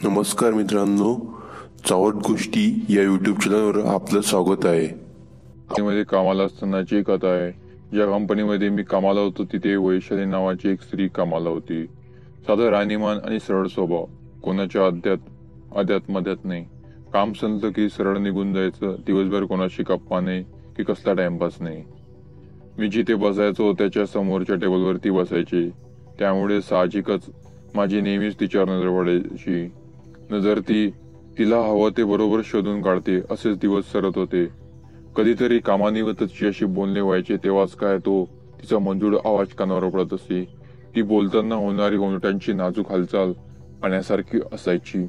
नमस्कार मित्रांनो, चावट गोष्टी या यूट्यूब चॅनलवर आपलं स्वागत आहे. कंपनीमध्ये कामाला असतानाची एक कथा आहे. ज्या कंपनीमध्ये मी कामाला होतो तिथे वैशाली नावाची एक स्त्री कामाला होती. साधं राहणीमान आणि सरळ स्वभाव, कोणाच्या अद्यात मध्यात नाही. काम संपलं की सरळ निघून जायचं, दिवसभर कोणाशी गप्पा नाही की कसला टाइमपास नाही. मी जिथे बसायचो त्याच्या समोरच्या टेबलवरती बसायची, त्यामुळे साहजिकच माझी नेहमीच तिच्यावर नजर पडायची. नजर तिला हवं ते बरोबर शोधून काढते असेच दिवस सरत होते. कधीतरी कामानिमित्त तिच्याशी बोलणे व्हायचे तेव्हाच काय तो तिचा मंजूळ आवाज कानावर पडत असे. ती बोलताना होणारी गोंगटांची नाजूक हालचाल पाण्यासारखी असायची.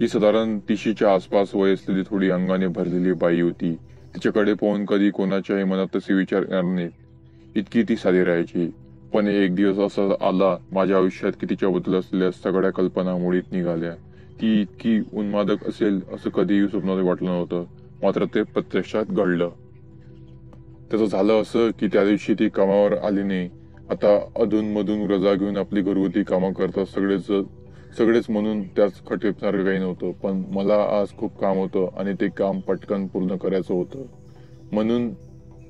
ती साधारण 30च्या आसपास वय असलेली थोडी अंगाने भरलेली बाई होती. तिच्याकडे पाहून कधी कोणाच्याही मनात तसे विचार येणार नाहीत, इतकी ती साधी राहायची. पण एक दिवस असा आला माझ्या आयुष्यात की तिच्याबद्दल असलेल्या सगळ्या कल्पना मोडीत निघाल्या. ती इतकी उन्मादक असेल असं कधीही स्वप्नात वाटलं नव्हतं, मात्र ते प्रत्यक्षात घडलं. त्याचं झालं असं की त्या दिवशी ती कामावर आली नाही. आता अधूनमधून रजा घेऊन आपली घरगुती कामं करतात सगळेच म्हणून त्याच खटेपणारं काही नव्हतं. पण मला आज खूप काम होतं आणि ते काम पटकन पूर्ण करायचं होतं, म्हणून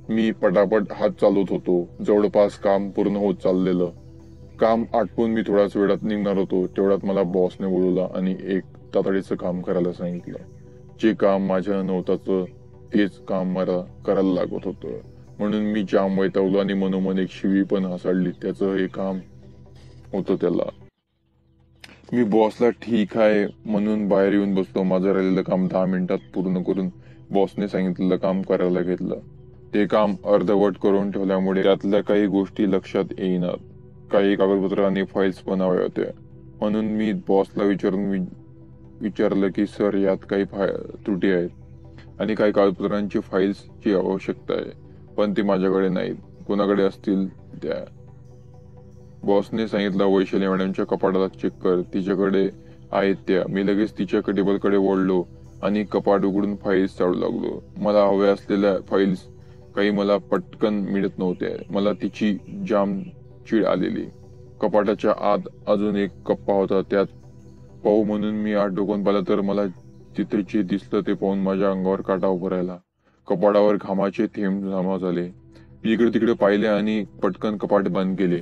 मी पटापट हात चालवत होतो. जवळपास काम पूर्ण होत चाललेलं. काम आटपून मी थोड्याच वेळात निघणार होतो, तेवढ्यात मला बॉसने बोलवलं आणि एक तातडीचं काम करायला सांगितलं. जे काम माझ्या नव्हतं तेच काम मला करायला लागत होतं, म्हणून मी जाम वैतावलो आणि मनोमन एक शिवी पण हसाडली. त्याचं हे काम होतं त्याला. मी बॉसला ठीक आहे म्हणून बाहेर येऊन बसलो. माझं राहिलेलं काम 10 मिनिटात पूर्ण करून बॉसने सांगितलेलं काम करायला घेतलं. ते काम अर्धवट करून ठेवल्यामुळे त्यातल्या काही गोष्टी लक्षात येईनात. काही कागदपत्र आणि फाईल्स पण हव्या होत्या, म्हणून मी बॉसला विचारलं की सर, यात काही त्रुटी आहेत आणि काही कागदपत्रांची फाईल्सची आवश्यकता आहे, पण ते माझ्याकडे नाहीत. कोणाकडे असतील त्या? बॉसने सांगितलं, वैशाली मॅडमच्या कपाटाला चेक कर, तिच्याकडे आहेत त्या. मी लगेच तिच्या टेबलकडे वळलो आणि कपाट उघडून फाईल्स चालू लागलो. मला हव्या असलेल्या फाईल्स काही मला पटकन मिळत नव्हत्या. मला तिची जाम चीड आलेली. कपाटाच्या आत अजून एक कप्पा होता, त्यात पाहू म्हणून मी आत डोकून पाहिलं तर मला चित्रची दिसलं. ते पाहून माझ्या अंगावर काटा उभा राहिला. कपाटावर घामाचे थेंब जमा झाले. मी इकडे तिकडे पाहिले आणि पटकन कपाट बंद केले.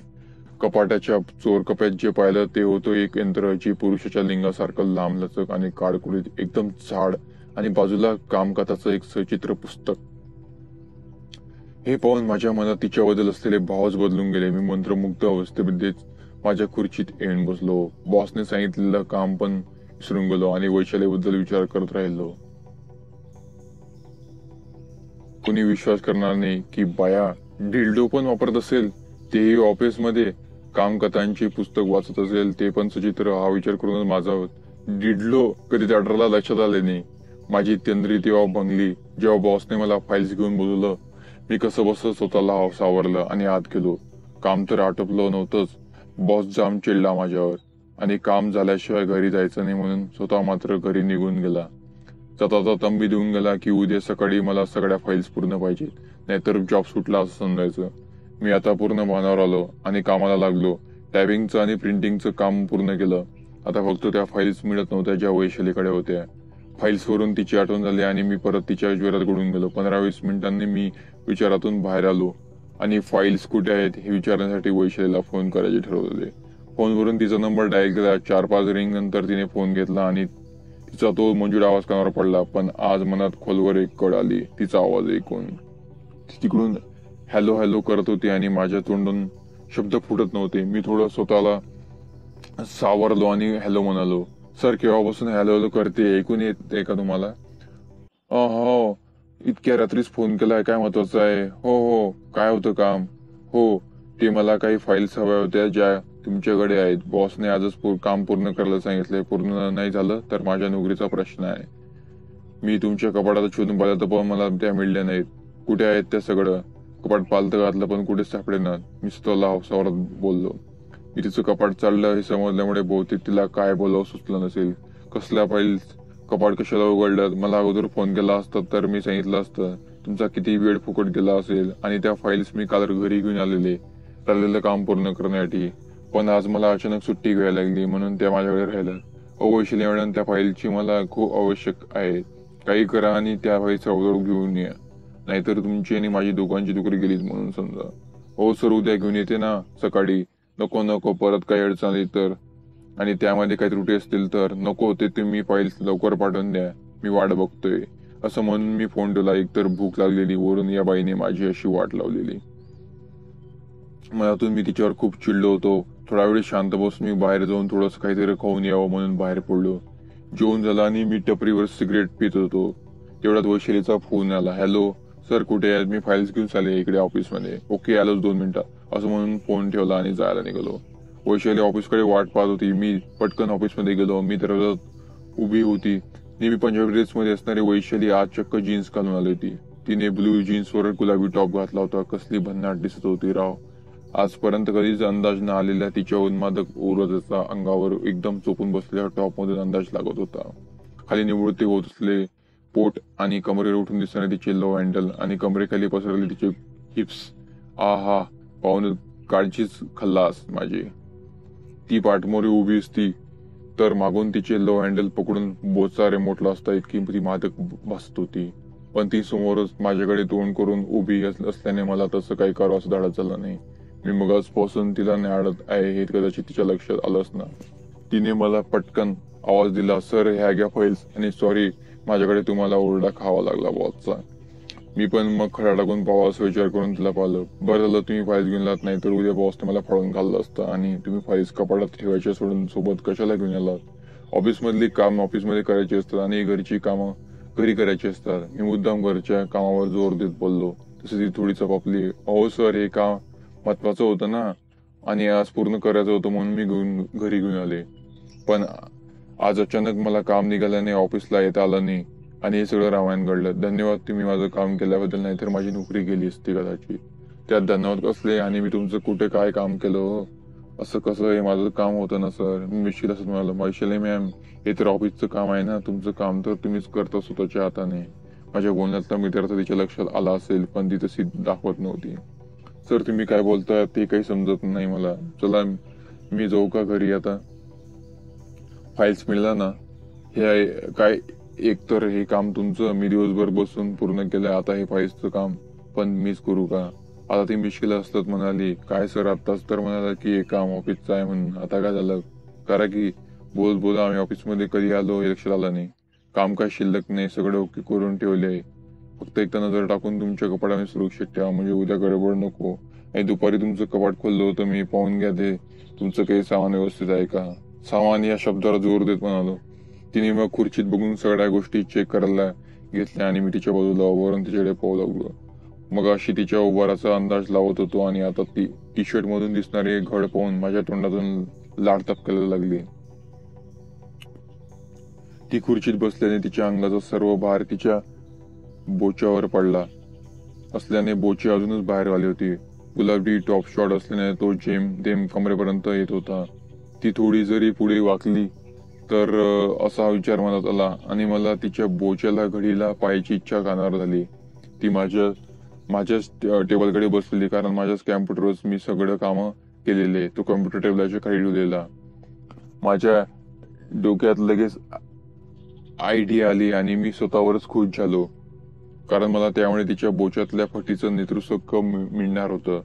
कपाटाच्या चोरकप्यात जे पाहिलं ते होतं एक यंत्र, जी पुरुषाच्या लिंगासारखं लांबलचक आणि काळकुळीत, एकदम झाड, आणि बाजूला कामकथाचं एक सचित्र पुस्तक. हे पाहून माझ्या मनात तिच्याबद्दल असलेले भावच बदलून गेले. मी मंत्रमुग्ध अवस्थेमध्येच माझ्या खुर्चीत येऊन बसलो. बॉसने सांगितलेलं काम पण विसरून गेलो आणि वैशालीबद्दल विचार करत राहिलो. कोणी विश्वास करणार नाही की बाया डिल्डो पण वापरत असेल, तेही ऑफिसमध्ये. कामकथांची पुस्तक वाचत असेल, ते पण सचित्र. हा विचार करूनच माझा डिल्डो कधी त्या लक्षात आले नाही. माझी तंद्री तेव्हा भंगली जेव्हा बॉसने मला फाईल्स घेऊन बोलवलं. मी कसं बसं स्वतःला सावरलं आणि आत गेलो. काम तर आटोपलं नव्हतंच. बॉस जाम चिडला माझ्यावर आणि काम झाल्याशिवाय घरी जायचं नाही म्हणून स्वतः मात्र घरी निघून गेला. जाता तंबी देऊन गेला की उद्या सकाळी मला सगळ्या फाईल्स पूर्ण पाहिजेत, नाहीतर जॉब सुटला असं समजायचं. मी आता पूर्ण भानावर आलो आणि कामाला लागलो. टायपिंगचं आणि प्रिंटिंगचं काम पूर्ण केलं. आता फक्त त्या फाईल्स मिळत नव्हत्या ज्या वैशालीकडे होत्या. फाईल्सवरून तिची आठवण झाली आणि मी परत तिच्या विचारात गळून गेलो. 15-20 मिनिटांनी मी विचारातून बाहेर आलो आणि फाईल्स कुठे आहेत हे विचारण्यासाठी वैशालीला फोन करायचे ठरवले. फोनवरून तिचा नंबर डायल केला. 4-5 रिंग नंतर तिने फोन घेतला आणि तिचा तो मंजूळ आवाज कानावर पडला. पण आज मनात खोलवर एक कळ आली. तिचा आवाज ऐकून तिकडून हॅलो हॅलो करत होती आणि माझ्या तोंडून शब्द फुटत नव्हते. मी थोडं स्वतःला सावरलो आणि हॅलो म्हणालो. सर, केव्हापासून हॅलो हॅलो करते, ऐकून येते का तुम्हाला? हो, इतक्या रात्रीच फोन केलाय, काय महत्वाचं आहे? हो हो, काय होतं काम? हो, ते मला काही फाईल्स हव्या होत्या ज्या तुमच्याकडे आहेत. बॉसने आजच काम पूर्ण करायला सांगितलंय. पूर्ण नाही झालं तर माझ्या नोकरीचा प्रश्न आहे. मी तुमच्या कपाटात शोधून पाहिलं तर पण मला त्या मिळल्या नाहीत. कुठे आहेत त्या सगळं? कपाट पालतं घातलं पण कुठेच सापडेनात. मी स्वतःला हसावरत बोललो. मी तिचं कपाट चाललं हे समजल्यामुळे बहुतेक तिला काय बोलावं सुचलं नसेल. कसल्या फाईल्स? कपाट कशाला उघडलं? मला अगोदर फोन केला असता तर मी सांगितलं असतं. तुमचा किती वेळ फुकट गेला असेल. आणि त्या फाईल्स मी काल घरी घेऊन आलेले, राहिलेलं काम पूर्ण करण्यासाठी. पण आज मला अचानक सुट्टी घ्यायला लागली म्हणून त्या माझ्याकडे राहिल्या. वैशाली मॅडम, त्या फाईलची मला खूप आवश्यक आहे. काही करा आणि त्या फाईल सर्वजवळ घेऊन या, नाहीतर तुमची आणि माझी दोघांची नोकरी गेलीच म्हणून समजा. हो सर, उद्या घेऊन येते ना सकाळी. नको नको, परत काही अडचण आली तर आणि त्यामध्ये काही त्रुटी असतील तर. नको, ते तुम्ही फाईल लवकर पाठवून द्या, मी वाट बघतोय. असं म्हणून मी फोन ठेवला. एकतर भूक लागलेली, वरून या बाईने माझी अशी वाट लावलेली. मनातून मी तिच्यावर खूप चिडलो होतो. थोडा वेळ शांत बसून मी बाहेर जाऊन थोडंसं काहीतरी खाऊन यावं म्हणून बाहेर पडलो. जेवण झालं आणि मी टपरीवर सिगरेट पित होतो. तेवढ्यात वैशालीचा फोन आला. हॅलो सर, कुठे आहे? मी फाईल्स घेऊन चालले इकडे ऑफिसमध्ये. ओके, आलोच 2 मिनिटात, असं म्हणून फोन ठेवला आणि जायला निघालो. वैशाली ऑफिसकडे वाट पाहत होती. मी पटकन ऑफिसमध्ये गेलो. मी दरवाजात उभी होती. नेहमी पंजाबी ड्रेसमध्ये असणारी वैशाली आज चक्क जीन्स घालून आली होती. तिने ब्लू जीन्सवर गुलाबी टॉप घातला होता. कसली भन्नाट दिसत होती राव. आजपर्यंत कधीच अंदाज न आलेल्या तिच्या उन्मादक ऊर्जेचा अंगावर एकदम चोपून बसलेल्या टॉपमधून अंदाज लागत होता. खाली निवृत्ती होत असले पोट आणि कमरेवर उठून दिसणारे तिचे लो हँडल आणि कमरेखाली पसरलेले तिचे हिप्स. आहा, पाहून काळजीच खल्लास माझी. ती पाठमोरी उभी असती तर मागून तिचे लो हँडल पकडून बोचा रिमोटला असता इतकी ती मादक भासत होती. पण ती समोरच माझ्याकडे तोंड करून उभी असल्याने मला तसं काही करावं धाडत झालं नाही. मी मगाचपासून तिला न्याडत आहे हे कदाचित तिच्या लक्षात आलंच ना. तिने मला पटकन आवाज दिला, सर ह्या घ्या फाईल्स, आणि सॉरी माझ्याकडे तुम्हाला ओरडा खावा लागला बॉसचा. मी पण मग खडा टाकून पाहावा असं विचार करून तिला पाहिलं. बरं झालं तुम्ही फाईल्स घेऊन आलात, नाही तर उद्या बॉसने मला फाडून घाललं असतं. आणि तुम्ही फाईल्स कपाटात ठेवायच्या सोडून सोबत कशाला घेऊन आलात? ऑफिसमधली काम ऑफिसमध्ये करायची असतात आणि घरची कामं घरी करायची असतात. मी मुद्दाम घरच्या कामावर जोर देत बोललो. तसे ती थोडी चपापली. अहो सर, हे काम महत्वाचं होतं ना, आणि आज पूर्ण करायचं होतं म्हणून मी घरी घेऊन आले. पण आज अचानक मला काम निघाल्याने ऑफिसला येता आलं नाही आणि हे सगळं रामायण घडलं. धन्यवाद तुम्ही माझं काम केल्याबद्दल, नाहीतर माझी नोकरी गेली असती कदाचित. त्यात धन्यवाद कसले, आणि मी तुमचं कुठे काय काम केलं? असं कसं? हे माझं काम होतं ना सर, मी मिश्किल असं म्हणालो. वैशाली मॅम, हे तर ऑफिसचं काम आहे ना, तुमचं काम तर तुम्हीच करता स्वतःच्या हाताने. माझ्या बोलण्यातला मित्रार्थ तिच्या लक्षात आला असेल, पण ती तशी दाखवत नव्हती. सर तुम्ही काय बोलताय ते काही समजत नाही मला. चला मी जाऊ का घरी आता? फाईल्स मिळला ना? हे काय, एकतर हे काम तुमचं मी दिवसभर बसून पूर्ण केलंय, आता हे फाईल्सचं काम पण मीच करू का? आता ती मिश्किल असतात म्हणाली. काय सर, आताच तर म्हणाला की हे काम ऑफिसचं आहे म्हणून, आता काय झालं? करा की. बोल आम्ही ऑफिसमध्ये कधी आलो हे लक्षात आलं नाही. काम काय शिल्लक नाही, सगळं ओके करून ठेवले आहे. फक्त एकदा नजर टाकून तुमच्या कपाटाने सुरक्षित ठेवा, म्हणजे उद्या गडबड नको. आणि दुपारी तुमचं कपाट खोललं होतं मी, पाहून घ्या ते तुमचं काही सामान व्यवस्थित आहे का? सामान या शब्दाला जोर देत म्हणालो. तिने मग खुर्चीत बघून सगळ्या गोष्टी चेक करायला घेतल्या आणि मी तिच्या बाजूला उभारून तिच्याकडे पाहू लागलो. मग अशी तिच्या उभाराचा अंदाज लावत होतो आणि आता ती टी शर्ट मधून दिसणारे घड पाहून माझ्या तोंडातून लाड टपकायला लागली. ती खुर्चीत बसल्याने तिच्या अंगाचा सर्व भार तिच्या बोच्यावर पडला असल्याने बोचे अजूनच बाहेर आली होती. गुलाबी टॉप शॉर्ट असल्याने तो जेम कमरेपर्यंत येत होता. ती थोडी जरी पुढे वाकली तर असा विचार मनात आला आणि मला तिच्या बोच्याला घडीला पाहायची इच्छा कानावर झाली. ती माझ्याच टेबलकडे बसलेली, कारण माझ्याच कॅम्प्युटरवर मी सगळं कामं केलेले. तो कॉम्प्युटर टेबलाच्या खाली ठेवलेला. माझ्या डोक्यात लगेच आयडिया आली आणि मी स्वतःवरच खुश झालो, कारण मला त्यामुळे तिच्या बोच्यातल्या फटीचं नेतृत्व मिळणार होतं.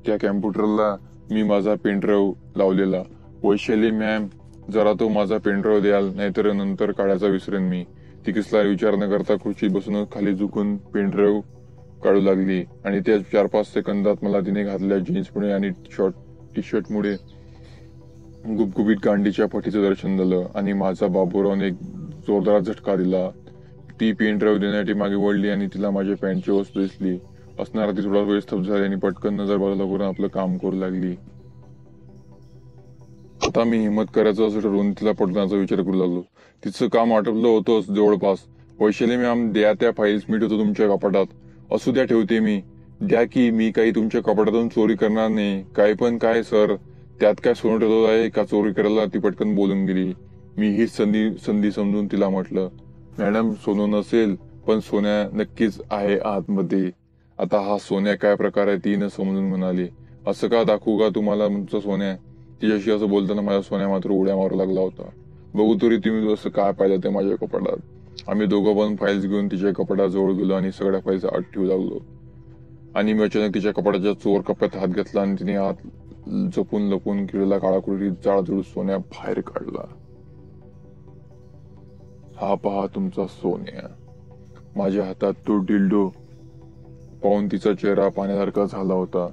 त्या कॅम्प्युटरला मी माझा पेनड्राईव्ह लावलेला. वैशाली मॅम, जरा तो माझा पेनड्राईव्ह द्याल, नाहीतर नंतर काढायचा विसरेन मी. ती कसला विचार न करता खुर्चीत बसून खाली झुकून पेनड्राईव्ह काढू लागली आणि त्या 4-5 सेकंदात मला तिने घातलेल्या जीन्समुळे आणि टी शर्टमुळे गुबगुबीत गांडीच्या फटीचं दर्शन झालं आणि माझा बाबूरावने एक जोरदार झटका दिला. ती पेनड्राईव्ह देण्यासाठी मागे वळली आणि तिला माझ्या पॅन्टची वस्तू दिसली असणार. ती थोडा वेळ स्तब्ध झाली आणि पटकन नजर बाजूला करून आपलं काम करू लागली. आता मी हिंमत करायचं असं ठरवून तिला पटवण्याचा विचार करू लागलो. तिचं काम आटपलं होतं जवळपास. वैशाली मॅम, द्या त्या फाईल्स, मी ठेवतो तुमच्या कपाटात. असू द्या, ठेवते मी. द्या की, मी काही तुमच्या कपाटातून चोरी करणार नाही. काय पण काय सर, त्यात काय सोनं ठेवलं आहे का चोरी करायला? ती पटकन बोलून गेली. मी हीच संधी समजून तिला म्हटलं, मॅडम सोनं नसेल, पण सोन्या नक्कीच आहे आतमध्ये. आता हा सोन्या काय प्रकार आहे ती न समजून म्हणाली. असं का दाखवू का तुम्हाला तुमचं सोन्या? तिच्याशी असं बोलताना माझ्या सोन्या मात्र उड्या मारू लागला होता. बघू तरी तुम्ही असं काय पाहिलं ते माझ्या कपाटात. आम्ही दोघं पण फाईल्स घेऊन तिच्या कपाटाजवळ गेलो आणि सगळ्या फाईल्स आत ठेवू लागलो. आणि मी अचानक तिच्या कपाटाच्या चोर कप्प्यात हात घेतला आणि तिने हात जपून लपून केलेला काळाकुळी जाळजुळ सोन्या बाहेर काढला. हा पहा तुमचा सोन्या. माझ्या हातात तो डिल्डो पाहून तिचा चेहरा पाण्यासारखा झाला होता.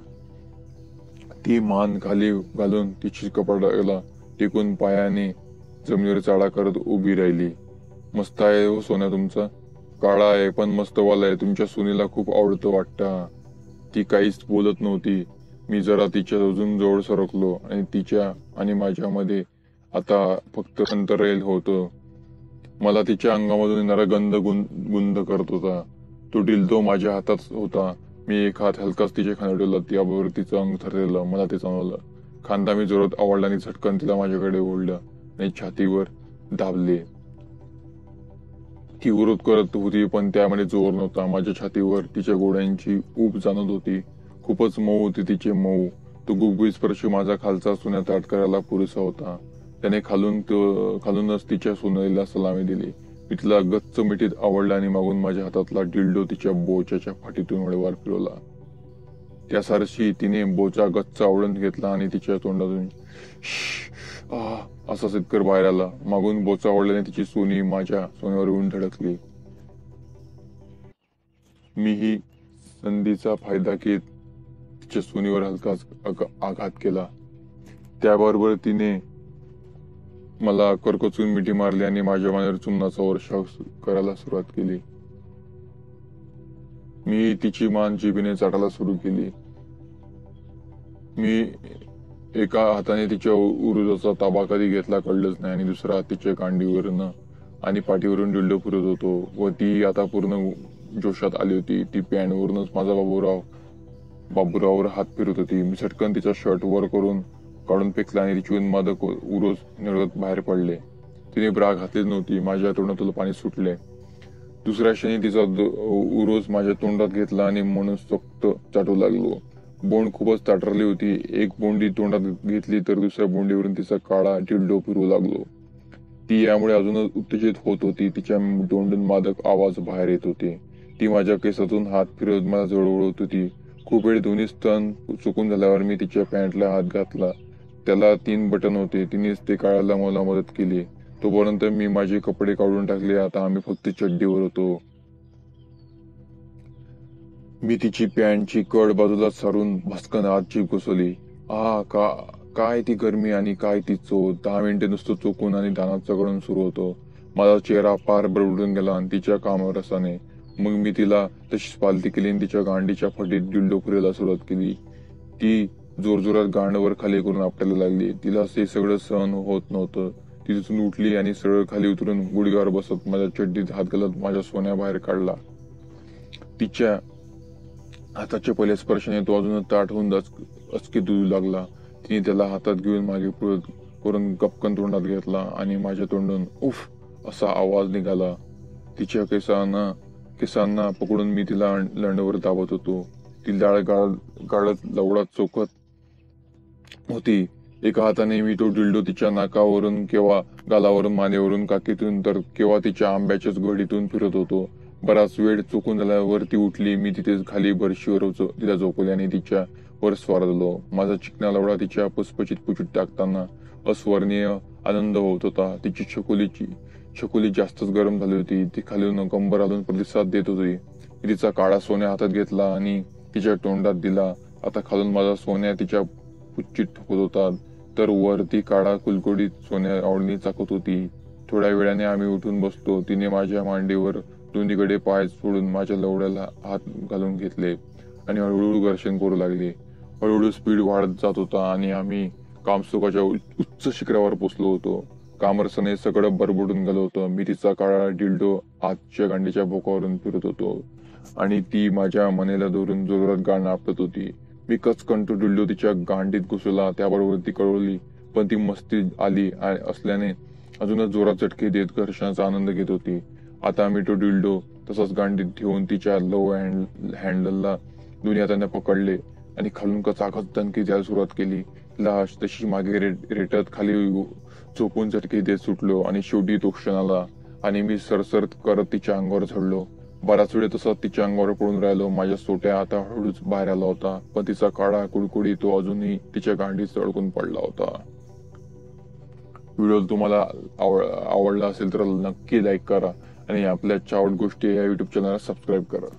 ती मान खाली घालून तिची कपाटाला टेकून पायाने जमिनीवर चाळा करत उभी राहिली. मस्त आहे हो सोन्या तुमचा. काळा आहे पण मस्त वाला आहे. तुमच्या सुनीला खूप आवडतं वाटतं. ती काहीच बोलत नव्हती. मी जरा तिच्या अजून जवळ सरकलो आणि तिच्या आणि माझ्यामध्ये आता फक्त अंतर होतं. मला तिच्या अंगामधून येणारा गंध गुंद करत होता. तो डिल्डो माझ्या हातात होता. मी एक हात हलकाच तिच्या खांद्यावर ठेवला. त्याबरोबर तिचं अंग थरथरलं. मला ते जाणवलं. खांदा मी जोरात आवडला आणि झटकन तिला माझ्याकडे ओढलं आणि छातीवर दाबले. ती विरोध करत होती पण त्यामध्ये जोर नव्हता. माझ्या छातीवर तिच्या गोड्यांची ऊब जाणवत होती. खूपच मऊ होती तिचे मऊ. तो गुबगुबीत स्पर्श माझा खालचा सोन्यात ताट करायला पुरेसा होता. त्याने खालूनच तिच्या सोनेरीला सलामी दिली. मी तिला गच्च मिठीत आवडला आणि मागून माझ्या हातातला डिल्डो तिच्या बोचाच्या फाटीतून वळवार फिरवला. त्यासारशी तिने बोचा गच्च आवडून घेतला आणि तिच्या तोंडातून असा सितकर बाहेर आला. मागून बोचा आवडल्याने तिची सोनी माझ्या सोन्यावर येऊन धडकली. मीही संधीचा फायदा घेत तिच्या सोनीवर हलकाच आघात केला. त्याबरोबर तिने मला करकचून मिठी मारली आणि माझ्या मानेवर चुन्नाचा वर्षाव करायला सुरुवात केली. मी तिची मान जिभेने चाटायला सुरू केली. मी एका हाताने तिच्या उरुजाचा ताबा कधी घेतला कळलंच नाही आणि दुसरा हात तिच्या कांडीवरनं आणि पाठीवरून डिल्डो फिरत होतो व ती आता पूर्ण जोशात आली होती. ती पॅन्टवरूनच माझा बाबूराववर हात फिरत होती. मी झटकन तिचा शर्ट वर करून काढून फेकला आणि तिची उन्मादक उरोज निरगत बाहेर पडले. तिने ब्रा घातलीच नव्हती. माझ्या तोंडातून पाणी सुटले. दुसऱ्या क्षणी तिचा उरोज माझ्या तोंडात घेतला आणि मनसोक्त चाटू लागलो. बोंड खूपच ताटरली होती. एक बोंडी तोंडात घेतली तर दुसऱ्या बोंडीवरून तिचा काळा डिल्डो फिरवू लागलो. ती यामुळे अजूनच उत्तेजित होत होती. तिच्या तोंडून मादक आवाज बाहेर येत होते. ती माझ्या केसातून हात फिरवत मला जवळ ओढत होती. खूप वेळ दोन्ही स्तन चुकून झाल्यावर मी तिच्या पॅन्टला हात घातला. त्याला 3 बटन होते. तिनेच ते काढायला मला मदत केली. तोपर्यंत मी माझे कपडे काढून टाकले. आता आम्ही फक्त चड्डीवर होतो. मी तिची पॅन्टची कड बाजूला सारून भस्कन आत जीभ घुसवली. काय ती गरमी आणि काय ती चव. 10 मिनिटे नुसतं चोकून आणि दानात चघळून सुरू होतो. माझा चेहरा पार बरबडून गेला आणि तिच्या कामरसाने. मग मी तिला तशीच पालती केली आणि तिच्या गांडीच्या फटीत डिल्डो फिरायला सुरुवात केली. ती जोरजोरात गांडवर खाली करून आपटायला लागली. तिला ते सगळं सहन होत नव्हतं. ती तिथून उठली आणि सरळ खाली उतरून गुडघ्यावर बसत माझ्या चड्डीत हात घालत माझ्या सोन्या बाहेर काढला. तिच्या हाताच्या पहिल्या स्पर्शाने तो अजून ताट होऊन अचकीत दुधू लागला. तिने त्याला हातात घेऊन मागे पुढे करून गपकन तोंडात घेतला आणि माझ्या तोंडून उफ असा आवाज निघाला. तिच्या केसांना पकडून मी तिला लंडवर दाबत होतो. ती डाळ गाळत लवडात चोखत होती. एका हाताने मी तो डिल्डो तिच्या नाकावरून केव्हा गालावरून मानेवरून काकीतून तर केव्हा तिच्या आंब्याच्याच घडीतून फिरत होतो. बराच वेळ चुकून झाल्यावर ती उठली. मी तिथेच खाली बरशीवर तिला झोपवले आणि तिच्या वर स्वार झालो. माझा चिकना लवडा तिच्या पुसपचित पुचीत टाकताना अस्वर्णीय आनंद होत होता. तिची छकुली जास्तच गरम झाली होती. ती खालून कंबर घालून प्रतिसाद देत होती. मी तिचा काळा सोन्या हातात घेतला आणि तिच्या तोंडात दिला. आता खालून माझा सोन्या तिच्या पुच्चीत ठोकत होता तर वर ती काळा कुलकोडीत सोन्या आवडणी चाकत होती. थोड्या वेळाने आम्ही उठून बसलो. तिने माझ्या मांडीवर दोन्हीकडे पाय सोडून माझ्या लवड्याला हात घालून घेतले आणि हळूहळू घर्षण करू लागले. हळूहळू स्पीड वाढत जात होता आणि आम्ही कामसुखाच्या उच्च शिखरावर पोचलो होतो. कामरसाने सगळं बरबडून गेलं होतं. मी तिचा काळा डिल्डो आजच्या गांडीच्या भोकावरून फिरत होतो आणि ती माझ्या मनेला धरून जोरात गाणं आपटत होती. मी कचकन तो डिल्डो तिच्या गांडीत घुसवला. त्याबरोबर ती कळवली पण ती मस्ती आली असल्याने अजूनच जोरात चटके देत घर्षणाचा आनंद घेत होती. आता मी तो डिल्डो तसाच गांडीत ठेवून तिच्या लो हँडलला दोन्ही हाताने पकडले आणि खालून कचाकच दणकी द्यायला सुरुवात केली. तिला तशी मागे रेटत खाली झोपून झटके देत सुटलो आणि शेवटी तो क्षण आला आणि मी सरसर करत तिच्या अंगावर झडलो. बराच वेळ तसा तिच्या अंगावर पडून राहिलो. माझ्या सोट्या आता हळूच बाहेर आला होता, पण तिचा काळा कुडकुडी तो अजूनही तिच्या गांडीत अडकून पडला होता. व्हिडिओ तुम्हाला आवडला असेल तर नक्की लाईक करा आणि आपल्या चावट गोष्टी या युट्यूब चॅनलला सबस्क्राईब करा.